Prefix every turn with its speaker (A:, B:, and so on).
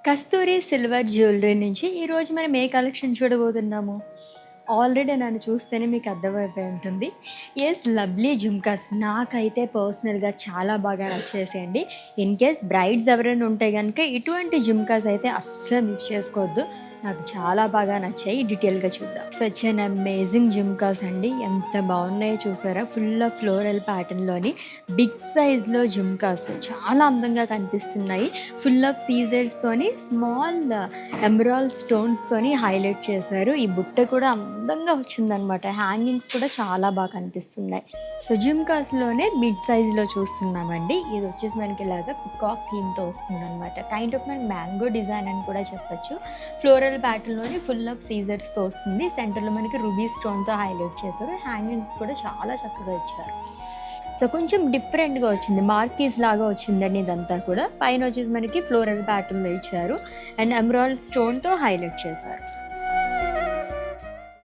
A: కస్తూరి silver jewellery నుంచి ఈరోజు మనం ఏ కలెక్షన్ చూడబోతున్నాము? ఆల్రెడీ నన్ను చూస్తేనే మీకు అర్థమైపోయి ఉంటుంది. యెస్, లవ్లీ జుమ్కాస్ నాకైతే పర్సనల్‌గా చాలా బాగా నచ్చేసాయండి. ఇన్ కేస్ బ్రైడ్స్ ఎవరైనా ఉంటే గనుక ఇటువంటి జుమ్కాస్ అయితే అస్సలు మిస్ చేసుకోవద్దు. నాకు చాలా బాగా నచ్చాయి. డీటెయిల్‌గా చూద్దాం. సచ్ ఎన్ అమేజింగ్ జుమ్కాస్ అండి. ఎంత బాగున్నాయో చూసారా? ఫుల్ ఆఫ్ ఫ్లోరల్ ప్యాటర్న్‌లోని బిగ్ సైజ్‌లో జుమ్కాస్ చాలా అందంగా కనిపిస్తున్నాయి. ఫుల్ ఆఫ్ సీజర్స్‌తోని స్మాల్ ఎమరాల్డ్ స్టోన్స్‌తోని హైలైట్ చేశారు. ఈ బుట్ట కూడా అందంగా వచ్చిందనమాట. హ్యాంగింగ్స్ కూడా చాలా బాగా కనిపిస్తున్నాయి. సో జుమ్కాస్‌లోనే బిగ్ సైజ్‌లో చూస్తున్నామండి. ఇది వచ్చేసి మనకి ఇలాగా పికాక్ థీమ్‌తో వస్తుందనమాట. కైండ్ ఆఫ్ మనకి మ్యాంగో డిజైన్ అని కూడా చెప్పొచ్చు. ఫ్లోరల్ ప్యాటర్న్‌లోని ఫుల్ ఆఫ్ సీజర్స్‌తో వస్తుంది. సెంటర్‌లో మనకి రూబీ స్టోన్‌తో హైలైట్ చేశారు. హ్యాంగింగ్స్ కూడా చాలా చక్కగా ఇచ్చారు. సో కొంచెం డిఫరెంట్‌గా వచ్చింది. మార్కీస్ లాగా వచ్చిందండి ఇదంతా కూడా. పైన వచ్చేసి మనకి ఫ్లోరల్ ప్యాటర్న్‌లో ఇచ్చారు. అండ్ ఎమరాల్డ్ స్టోన్‌తో హైలైట్ చేశారు.